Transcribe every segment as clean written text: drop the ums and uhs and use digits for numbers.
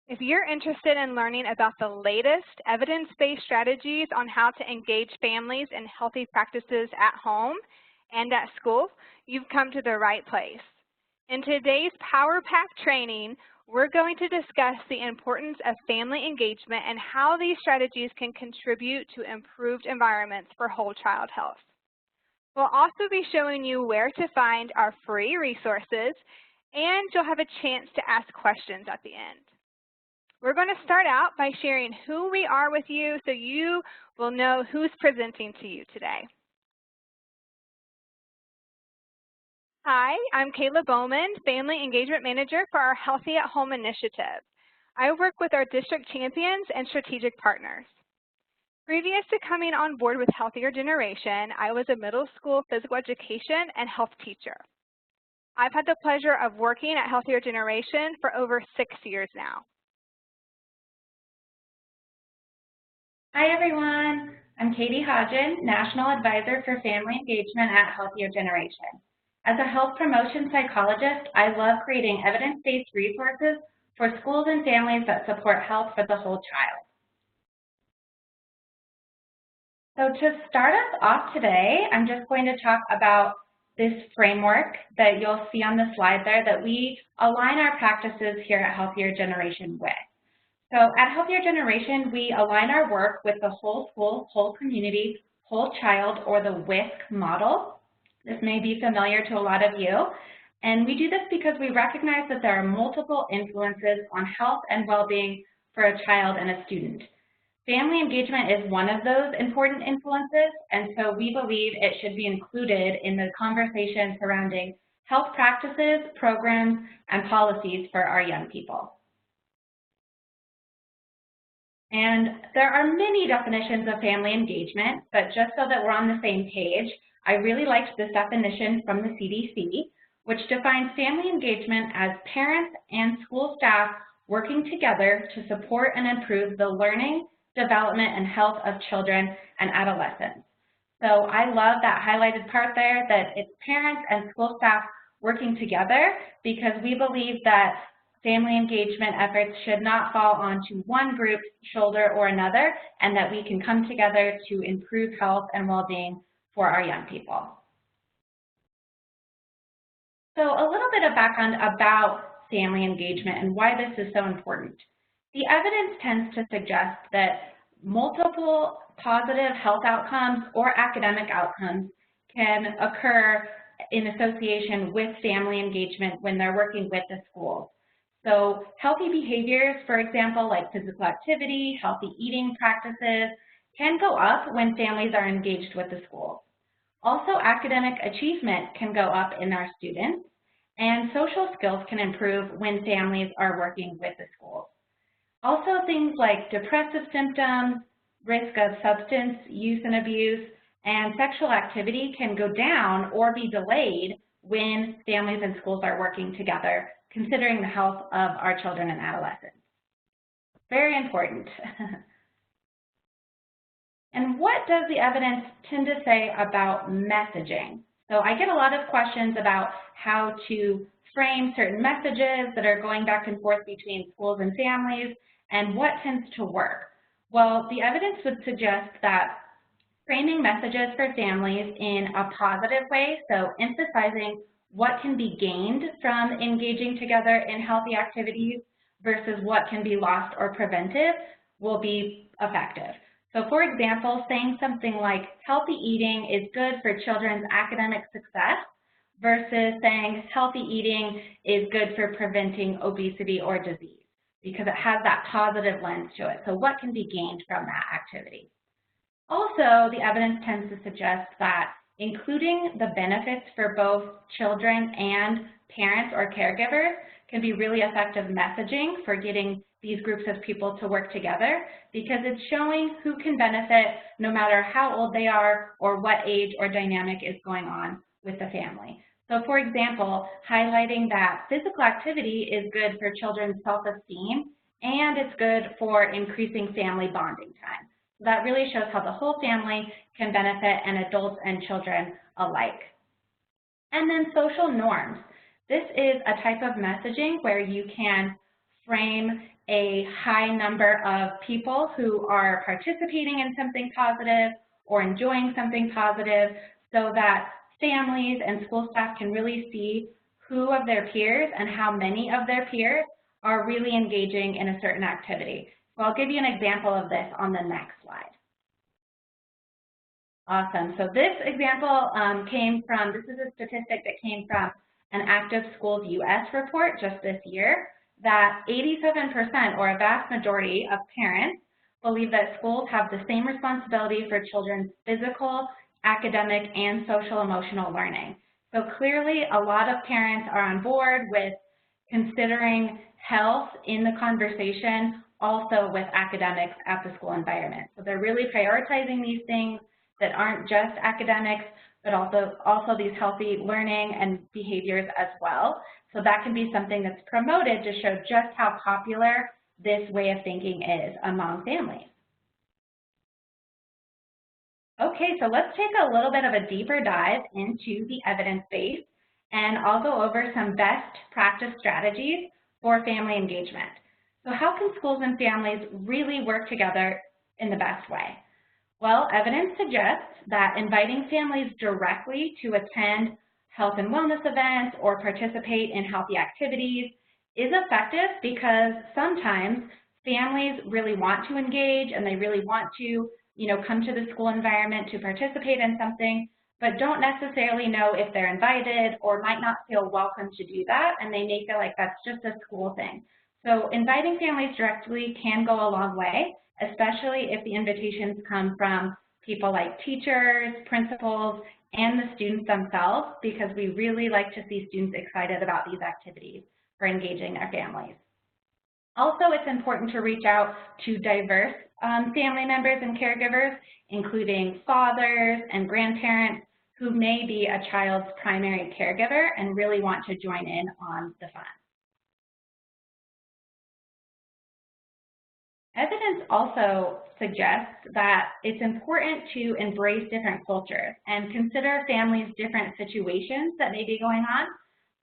If you're interested in learning about the latest evidence-based strategies on how to engage families in healthy practices at home and at school, you've come to the right place. In today's Power Pack training, we're going to discuss the importance of family engagement and how these strategies can contribute to improved environments for whole child health. We'll also be showing you where to find our free resources, and you'll have a chance to ask questions at the end. We're going to start out by sharing who we are with you so you will know who's presenting to you today. Hi, I'm Kayla Bowman, Family Engagement Manager for our Healthy at Home initiative. I work with our district champions and strategic partners. Previous to coming on board with Healthier Generation, I was a middle school physical education and health teacher. I've had the pleasure of working at Healthier Generation for over 6 years now. Hi everyone, I'm Katie Hodgen, National Advisor for Family Engagement at Healthier Generation. As a health promotion psychologist, I love creating evidence-based resources for schools and families that support health for the whole child. So to start us off today, I'm just going to talk about this framework that you'll see on the slide there that we align our practices here at Healthier Generation with. So at Healthier Generation, we align our work with the whole school, whole community, whole child, or the WISC model. This may be familiar to a lot of you. And we do this because we recognize that there are multiple influences on health and well-being for a child and a student. Family engagement is one of those important influences, and so we believe it should be included in the conversation surrounding health practices, programs, and policies for our young people. And there are many definitions of family engagement, but just so that we're on the same page, I really liked this definition from the CDC, which defines family engagement as parents and school staff working together to support and improve the learning, development, and health of children and adolescents. So I love that highlighted part there, that it's parents and school staff working together, because we believe that family engagement efforts should not fall onto one group's shoulder or another, and that we can come together to improve health and well-being for our young people. So a little bit of background about family engagement and why this is so important. The evidence tends to suggest that multiple positive health outcomes or academic outcomes can occur in association with family engagement when they're working with the schools. So healthy behaviors, for example, like physical activity, healthy eating practices, can go up when families are engaged with the schools. Also, academic achievement can go up in our students, and social skills can improve when families are working with the schools. Also, things like depressive symptoms, risk of substance use and abuse, and sexual activity can go down or be delayed when families and schools are working together, considering the health of our children and adolescents. Very important. And what does the evidence tend to say about messaging? So I get a lot of questions about how to frame certain messages that are going back and forth between schools and families, and what tends to work. Well, the evidence would suggest that framing messages for families in a positive way, so emphasizing what can be gained from engaging together in healthy activities versus what can be lost or prevented, will be effective. So for example, saying something like healthy eating is good for children's academic success versus saying healthy eating is good for preventing obesity or disease, because it has that positive lens to it. So what can be gained from that activity? Also, the evidence tends to suggest that including the benefits for both children and parents or caregivers can be really effective messaging for getting these groups of people to work together, because it's showing who can benefit no matter how old they are or what age or dynamic is going on with the family. So for example, highlighting that physical activity is good for children's self-esteem and it's good for increasing family bonding time. So that really shows how the whole family can benefit, and adults and children alike. And then social norms. This is a type of messaging where you can frame a high number of people who are participating in something positive or enjoying something positive so that families and school staff can really see who of their peers and how many of their peers are really engaging in a certain activity. So I'll give you an example of this on the next slide. Awesome. So this example this is a statistic that came from an Active Schools US report just this year, that 87% or a vast majority of parents believe that schools have the same responsibility for children's physical, academic, and social emotional learning. So clearly a lot of parents are on board with considering health in the conversation, also with academics at the school environment. So they're really prioritizing these things that aren't just academics, but also these healthy learning and behaviors as well. So that can be something that's promoted to show just how popular this way of thinking is among families. Okay, so let's take a little bit of a deeper dive into the evidence base, and I'll go over some best practice strategies for family engagement. So how can schools and families really work together in the best way? Well, evidence suggests that inviting families directly to attend health and wellness events or participate in healthy activities is effective because sometimes families really want to engage and they really want to, come to the school environment to participate in something, but don't necessarily know if they're invited or might not feel welcome to do that, and they may feel like that's just a school thing. So inviting families directly can go a long way, especially if the invitations come from people like teachers, principals, and the students themselves, because we really like to see students excited about these activities for engaging their families. Also, it's important to reach out to diverse family members and caregivers, including fathers and grandparents who may be a child's primary caregiver and really want to join in on the fun. Evidence also suggests that it's important to embrace different cultures and consider families' different situations that may be going on.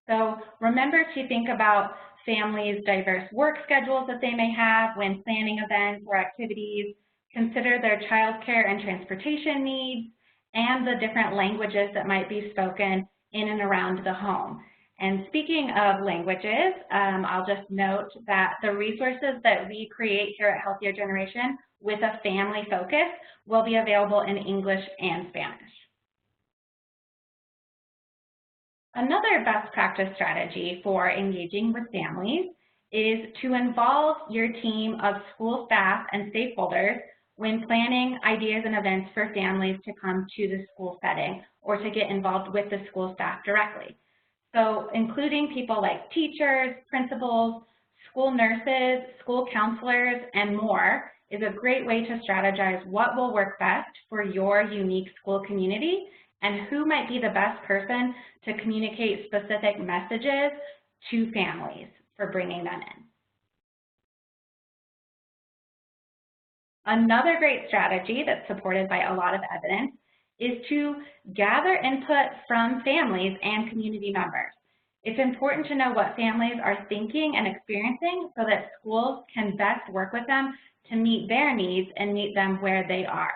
So remember to think about families' diverse work schedules that they may have when planning events or activities. Consider their childcare and transportation needs and the different languages that might be spoken in and around the home. And speaking of languages, I'll just note that the resources that we create here at Healthier Generation with a family focus will be available in English and Spanish. Another best practice strategy for engaging with families is to involve your team of school staff and stakeholders when planning ideas and events for families to come to the school setting or to get involved with the school staff directly. So including people like teachers, principals, school nurses, school counselors, and more is a great way to strategize what will work best for your unique school community and who might be the best person to communicate specific messages to families for bringing them in. Another great strategy that's supported by a lot of evidence is to gather input from families and community members. It's important to know what families are thinking and experiencing so that schools can best work with them to meet their needs and meet them where they are.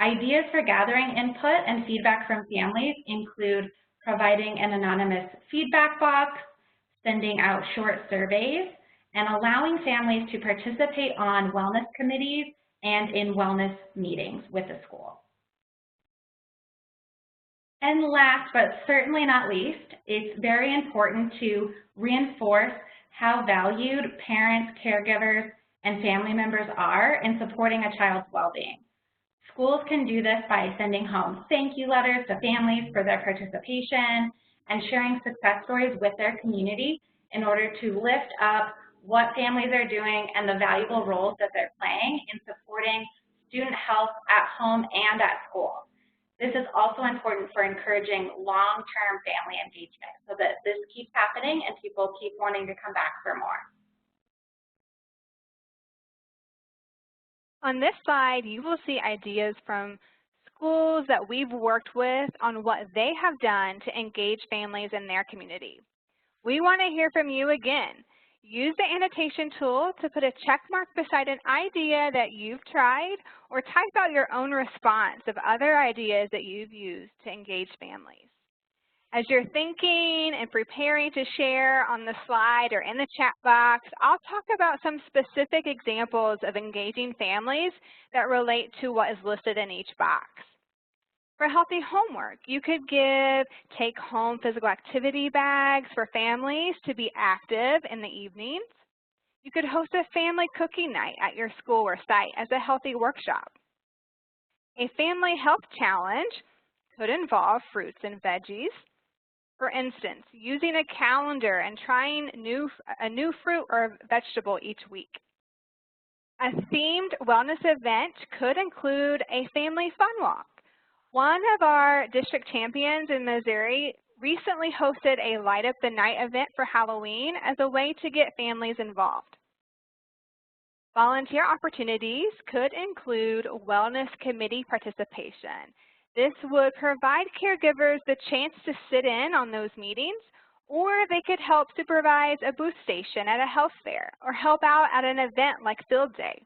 Ideas for gathering input and feedback from families include providing an anonymous feedback box, sending out short surveys, and allowing families to participate on wellness committees and in wellness meetings with the school. And last, but certainly not least, it's very important to reinforce how valued parents, caregivers, and family members are in supporting a child's well-being. Schools can do this by sending home thank you letters to families for their participation and sharing success stories with their community in order to lift up what families are doing and the valuable roles that they're playing in supporting student health at home and at school. This is also important for encouraging long-term family engagement so that this keeps happening and people keep wanting to come back for more. On this slide, you will see ideas from schools that we've worked with on what they have done to engage families in their community. We want to hear from you again. Use the annotation tool to put a check mark beside an idea that you've tried, or type out your own response of other ideas that you've used to engage families. As you're thinking and preparing to share on the slide or in the chat box, I'll talk about some specific examples of engaging families that relate to what is listed in each box. For healthy homework, you could give take-home physical activity bags for families to be active in the evenings. You could host a family cooking night at your school or site as a healthy workshop. A family health challenge could involve fruits and veggies. For instance, using a calendar and trying a new fruit or vegetable each week. A themed wellness event could include a family fun walk. One of our district champions in Missouri recently hosted a Light Up the Night event for Halloween as a way to get families involved. Volunteer opportunities could include wellness committee participation. This would provide caregivers the chance to sit in on those meetings, or they could help supervise a booth station at a health fair or help out at an event like Field Day.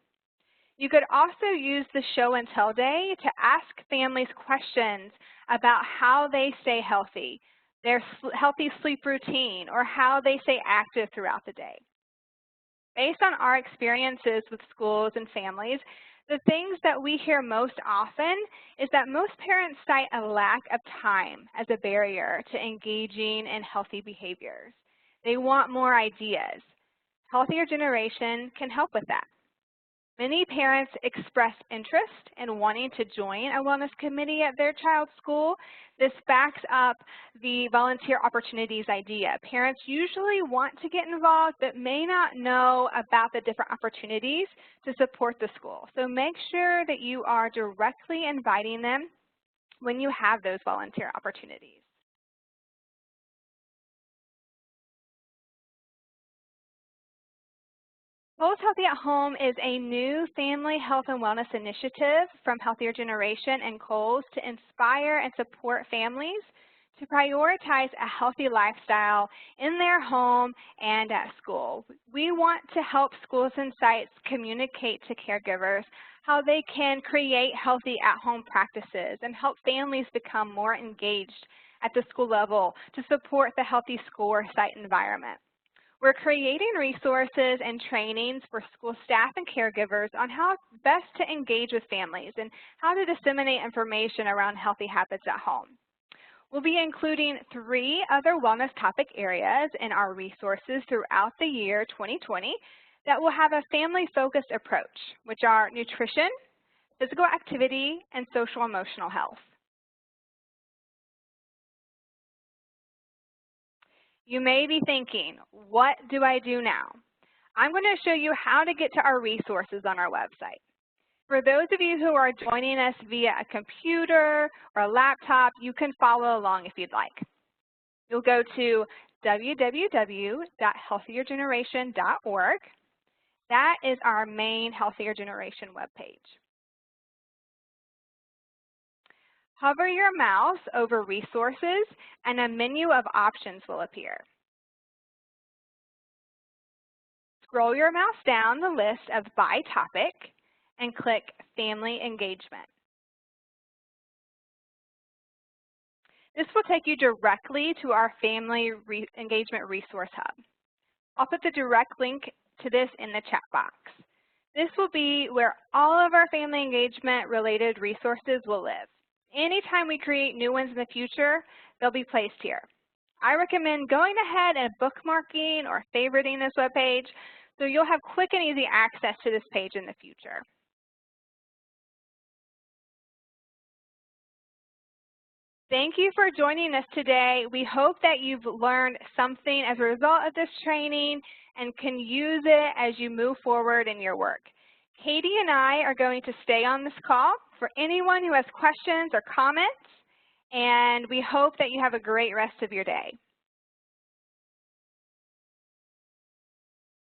You could also use the show and tell day to ask families questions about how they stay healthy, their healthy sleep routine, or how they stay active throughout the day. Based on our experiences with schools and families, the things that we hear most often is that most parents cite a lack of time as a barrier to engaging in healthy behaviors. They want more ideas. Healthier Generation can help with that. Many parents express interest in wanting to join a wellness committee at their child's school. This backs up the volunteer opportunities idea. Parents usually want to get involved but may not know about the different opportunities to support the school. So make sure that you are directly inviting them when you have those volunteer opportunities. Kohl's Healthy at Home is a new family health and wellness initiative from Healthier Generation and Kohl's to inspire and support families to prioritize a healthy lifestyle in their home and at school. We want to help schools and sites communicate to caregivers how they can create healthy at-home practices and help families become more engaged at the school level to support the healthy school or site environment. We're creating resources and trainings for school staff and caregivers on how best to engage with families and how to disseminate information around healthy habits at home. We'll be including 3 other wellness topic areas in our resources throughout the year 2020 that will have a family-focused approach, which are nutrition, physical activity, and social-emotional health. You may be thinking, what do I do now? I'm going to show you how to get to our resources on our website. For those of you who are joining us via a computer or a laptop, you can follow along if you'd like. You'll go to www.healthiergeneration.org. That is our main Healthier Generation webpage. Hover your mouse over Resources and a menu of options will appear. Scroll your mouse down the list of By Topic and click Family Engagement. This will take you directly to our Family Engagement Resource Hub. I'll put the direct link to this in the chat box. This will be where all of our family engagement related resources will live. Anytime we create new ones in the future, they'll be placed here. I recommend going ahead and bookmarking or favoriting this webpage so you'll have quick and easy access to this page in the future. Thank you for joining us today. We hope that you've learned something as a result of this training and can use it as you move forward in your work. Katie and I are going to stay on this call for anyone who has questions or comments, and we hope that you have a great rest of your day.